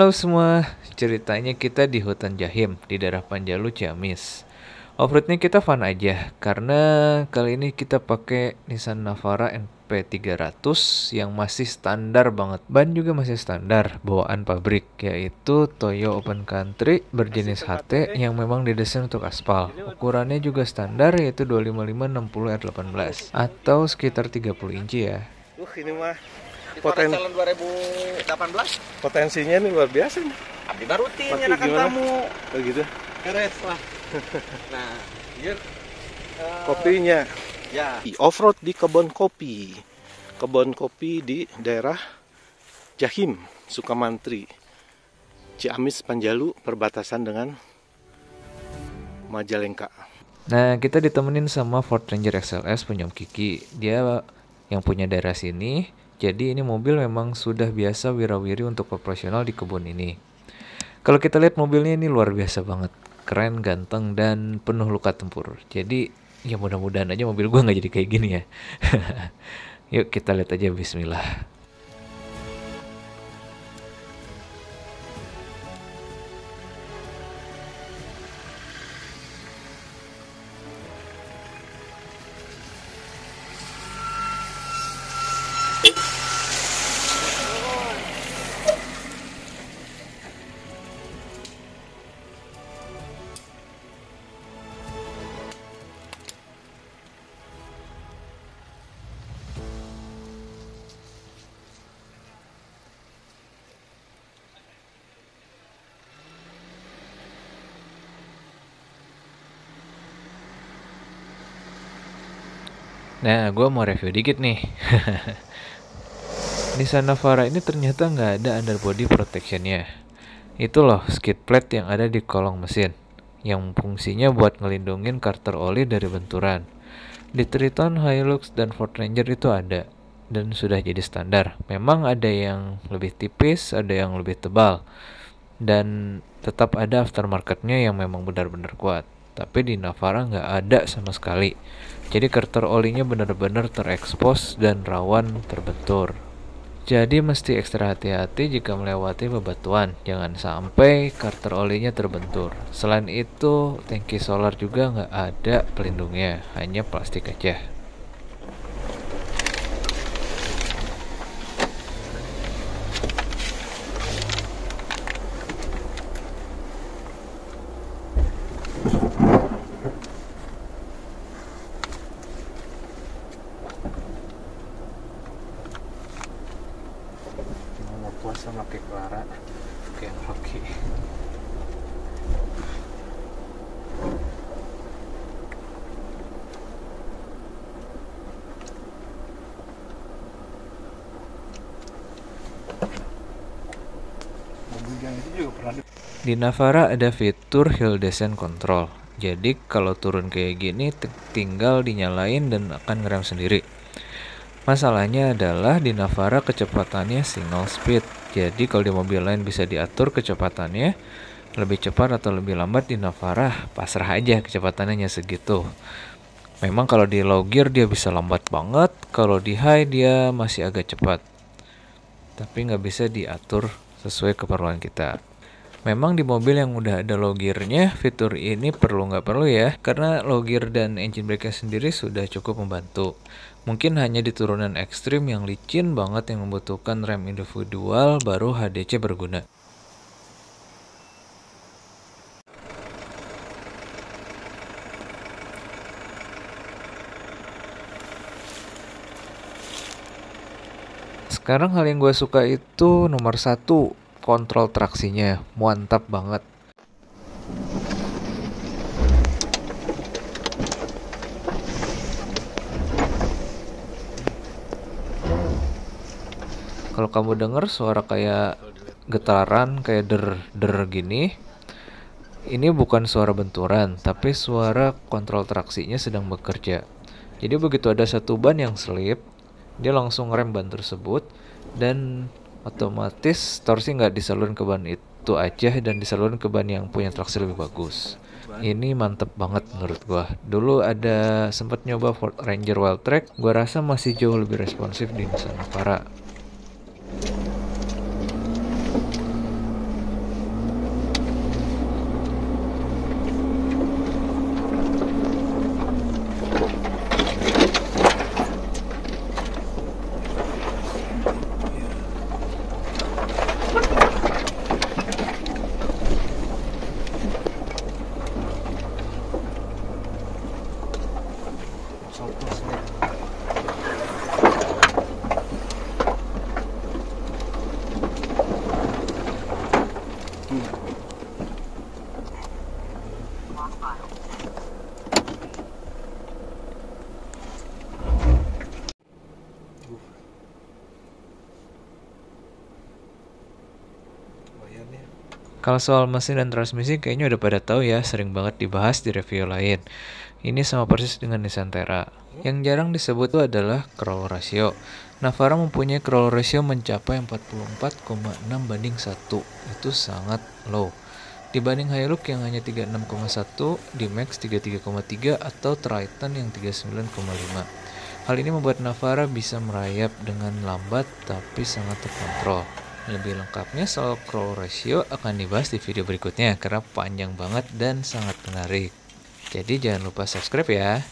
Halo semua, ceritanya kita di hutan Jahim di daerah Panjalu, Ciamis. Off-roadnya kita fun aja, karena kali ini kita pakai Nissan Navara NP300 yang masih standar banget. Ban juga masih standar, bawaan pabrik, yaitu Toyo Open Country berjenis HT yang memang didesain untuk aspal. Ukurannya juga standar, yaitu 255/60 R18, atau sekitar 30 inci ya. Ini mah Tahun 2018 potensinya nih luar biasa nih. abdi baru rutin Pakai nyenakan gimana? tamu Begitu. beres lah. Nah iya Kopinya ya off-road di kebun kopi di daerah Jahim, Sukamantri, Ciamis, Panjalu, perbatasan dengan Majalengka. Nah, kita ditemenin sama Ford Ranger XLS punya Om Kiki. Dia yang punya daerah sini. Jadi ini mobil memang sudah biasa wirawiri untuk operasional di kebun ini. Kalau kita lihat mobilnya ini luar biasa banget. Keren, ganteng, dan penuh luka tempur. Jadi ya mudah-mudahan aja mobil gua nggak jadi kayak gini ya. Yuk kita lihat aja, bismillah. Nah, gue mau review dikit nih. Nissan Navara ini ternyata nggak ada underbody protectionnya. Itu loh skid plate yang ada di kolong mesin, yang fungsinya buat ngelindungin karter oli dari benturan. Di Triton, Hilux, dan Ford Ranger itu ada, dan sudah jadi standar. Memang ada yang lebih tipis, ada yang lebih tebal, dan tetap ada aftermarketnya yang memang benar-benar kuat. Tapi di Navara nggak ada sama sekali. Jadi karter olinya benar-benar terekspos dan rawan terbentur. Jadi mesti ekstra hati-hati jika melewati bebatuan. Jangan sampai karter olinya terbentur. Selain itu, tangki solar juga nggak ada pelindungnya, hanya plastik aja. Mau puasa pakai Clara, kayak hoki. Mobil yang itu juga pernah Di Navara ada fitur Hill Descent Control. Jadi kalau turun kayak gini tinggal dinyalain dan akan ngerem sendiri. Masalahnya adalah di Navara kecepatannya single speed. Jadi kalau di mobil lain bisa diatur kecepatannya lebih cepat atau lebih lambat, di Navara pasrah aja kecepatannya hanya segitu. Memang kalau di low gear dia bisa lambat banget, kalau di high dia masih agak cepat. Tapi nggak bisa diatur sesuai keperluan kita. Memang di mobil yang udah ada low gear-nya, fitur ini perlu nggak perlu ya, karena low gear dan engine brake-nya sendiri sudah cukup membantu. Mungkin hanya di turunan ekstrim yang licin banget yang membutuhkan rem individual baru HDC berguna. Sekarang hal yang gue suka itu nomor satu, kontrol traksinya, mantap banget. Kalau kamu denger suara kayak getaran, kayak der gini, ini bukan suara benturan, tapi suara kontrol traksinya sedang bekerja. Jadi begitu ada satu ban yang slip, dia langsung rem ban tersebut, dan otomatis torsi nggak disalurkan ke ban itu aja, dan disalurkan ke ban yang punya traksi lebih bagus. Ini mantep banget menurut gua. Dulu ada sempat nyoba Ford Ranger Wildtrak, gua rasa masih jauh lebih responsif di Nissan Navara. ongkosnya. Lumayan ya. Kalau soal mesin dan transmisi kayaknya udah pada tahu ya, sering banget dibahas di review lain. Ini sama persis dengan Nusantara. Yang jarang disebut itu adalah crawl ratio. Navara mempunyai crawl ratio mencapai 44,6:1. Itu sangat low. Dibanding Hilux yang hanya 36,1, D-Max 33,3, atau Triton yang 39,5. Hal ini membuat Navara bisa merayap dengan lambat tapi sangat terkontrol. Lebih lengkapnya soal crawl ratio akan dibahas di video berikutnya karena panjang banget dan sangat menarik. Jadi jangan lupa subscribe ya.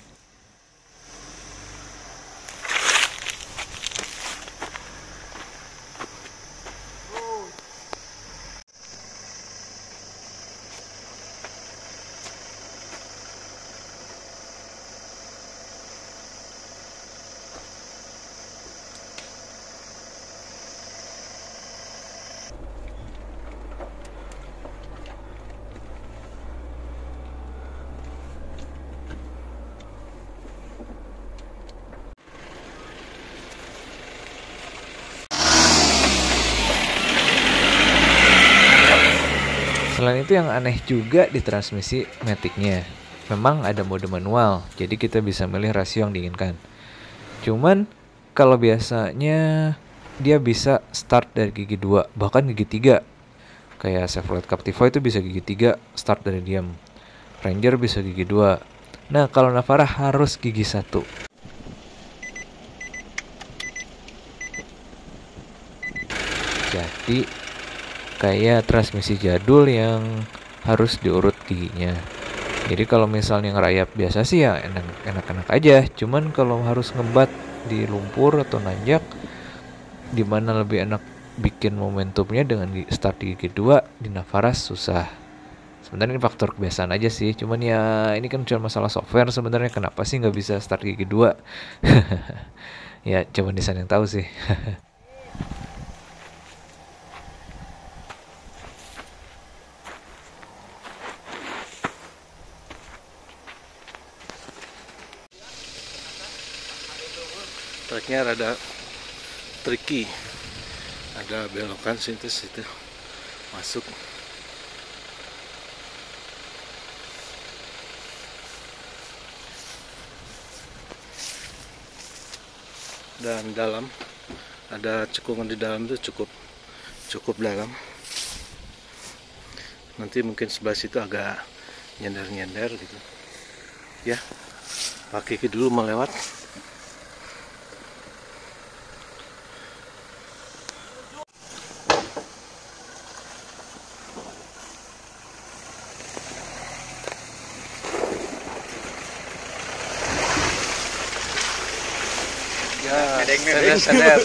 Selain itu yang aneh juga di transmisi Matic-nya. Memang ada mode manual, jadi kita bisa milih rasio yang diinginkan. Cuman kalau biasanya dia bisa start dari gigi 2, bahkan gigi 3. Kayak Chevrolet Captiva itu bisa gigi 3 start dari diam. Ranger bisa gigi 2. Nah, kalau Navara harus gigi 1. Jadi kayak transmisi jadul yang harus diurut giginya. Jadi kalau misalnya ngerayap biasa sih ya enak-enak aja. Cuman kalau harus ngebat di lumpur atau nanjak, dimana lebih enak bikin momentumnya dengan start di gigi 2, di Navara susah. Sebenarnya ini faktor kebiasaan aja sih. Cuman ya ini kan cuma masalah software sebenarnya. Kenapa sih nggak bisa start gigi 2? Ya coba desain yang tahu sih. Treknya rada tricky, ada belokan situ masuk. Dan dalam ada cekungan di dalam itu cukup dalam. Nanti mungkin sebelah situ agak nyender gitu ya, pakai kaki dulu melewat. Ya, sender.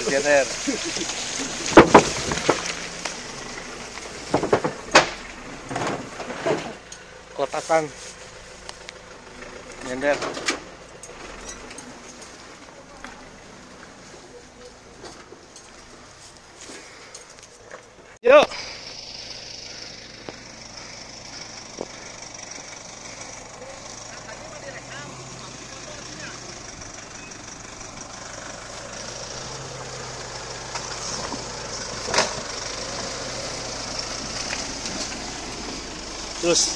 Kotakan. Nyender. Yuk. Terus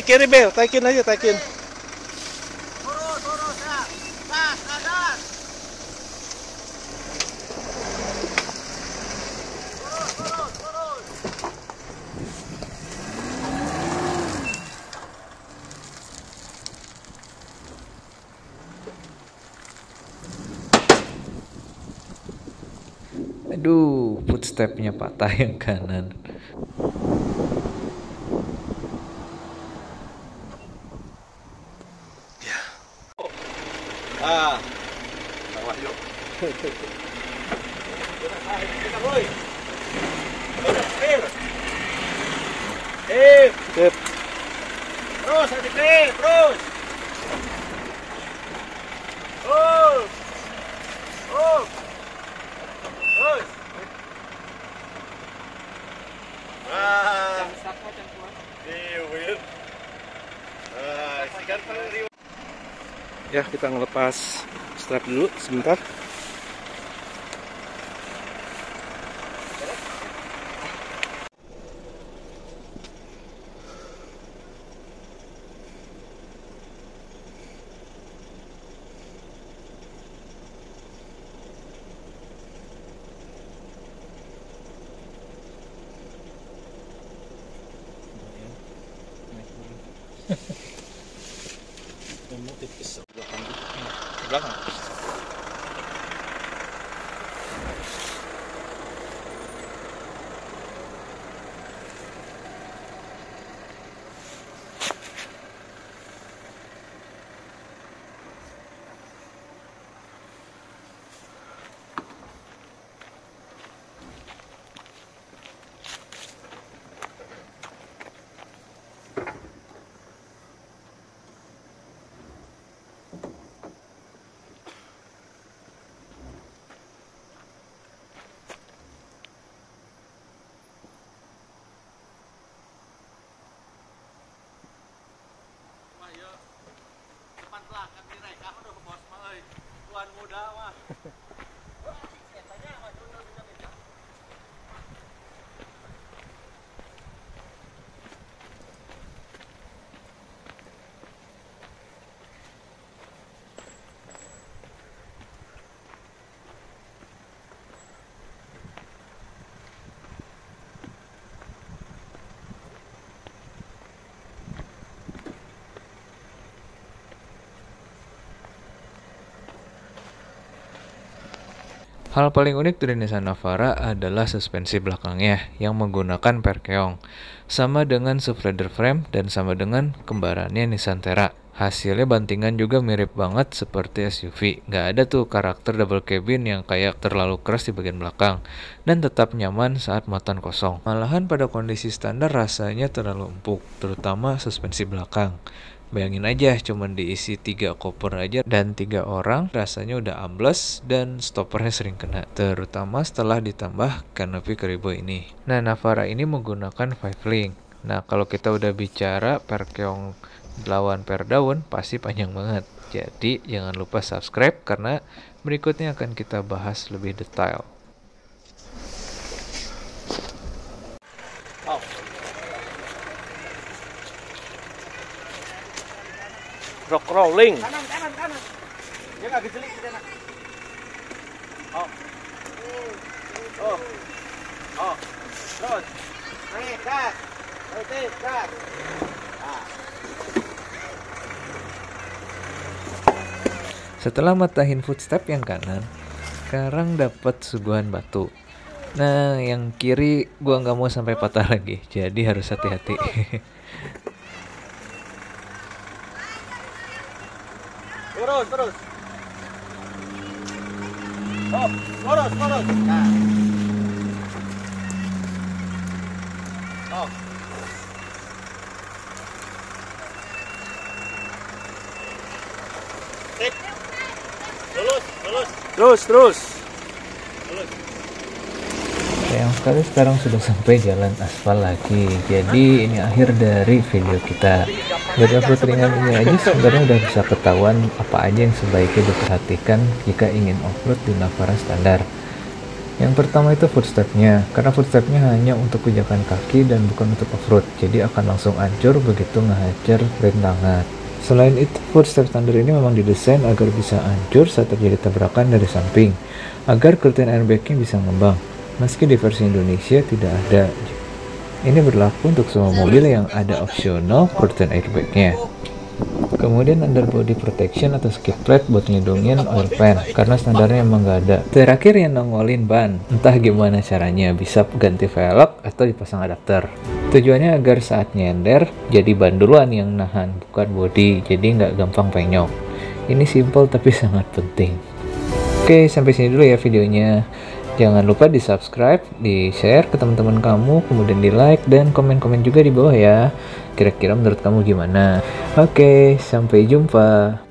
kiri Bel, taikin aja. Turun ya. Gas. Turun. Aduh, footstepnya patah yang kanan. Bawah yuk. Sip. Terus, adik, terus. Oh. Oh. Terus. Ya, kita ngelepas strap dulu sebentar. Belakang. Depan belakang direk, kamu udah bos mah euy. Tuan muda mah. Hal paling unik dari Nissan Navara adalah suspensi belakangnya yang menggunakan perkeong, sama dengan subframe frame dan sama dengan kembarannya Nissan Terra. Hasilnya bantingan juga mirip banget seperti SUV, nggak ada tuh karakter double cabin yang kayak terlalu keras di bagian belakang, dan tetap nyaman saat muatan kosong. Malahan pada kondisi standar rasanya terlalu empuk, terutama suspensi belakang. Bayangin aja cuman diisi 3 koper aja dan 3 orang rasanya udah ambles dan stoppernya sering kena, terutama setelah ditambah kanopi keribo ini. Nah, Navara ini menggunakan 5-link. Nah, kalau kita udah bicara perkeong lawan per daun pasti panjang banget. Jadi jangan lupa subscribe karena berikutnya akan kita bahas lebih detail. Rock rolling. Kanan. Dia enggak gejelik kita nak. Oh. Terus. Naik, gas. Oke, gas. Setelah matahin footstep yang kanan, sekarang dapat suguhan batu. Nah, yang kiri gua nggak mau sampai patah lagi, jadi harus hati-hati. Terus. Oh, lurus. Nah. Oh. Sip. Lurus. Sayang sekali sekarang sudah sampai jalan aspal lagi. Jadi ini akhir dari video kita. Dari upload ringan ini aja sebenarnya udah bisa ketahuan apa aja yang sebaiknya diperhatikan jika ingin offroad di Navara standar. Yang pertama itu footstepnya, karena footstepnya hanya untuk pijakan kaki dan bukan untuk offroad, jadi akan langsung hancur begitu ngehajar rintangan. Selain itu, footstep standar ini memang didesain agar bisa hancur saat terjadi tabrakan dari samping, agar curtain airbag-nya bisa ngembang. Meski di versi Indonesia tidak ada. Ini berlaku untuk semua mobil yang ada optional curtain airbag-nya. Kemudian underbody protection atau skid plate buat ngelindungin oil pan, karena standarnya emang nggak ada. Terakhir yang nongolin ban, entah gimana caranya, bisa ganti velg atau dipasang adapter. Tujuannya agar saat nyender, jadi ban duluan yang nahan, bukan body, jadi nggak gampang penyok. Ini simple tapi sangat penting. Oke, sampai sini dulu ya videonya. Jangan lupa di subscribe, di share ke teman-teman kamu, kemudian di like dan komen-komen juga di bawah ya. Kira-kira menurut kamu gimana? Oke, sampai jumpa.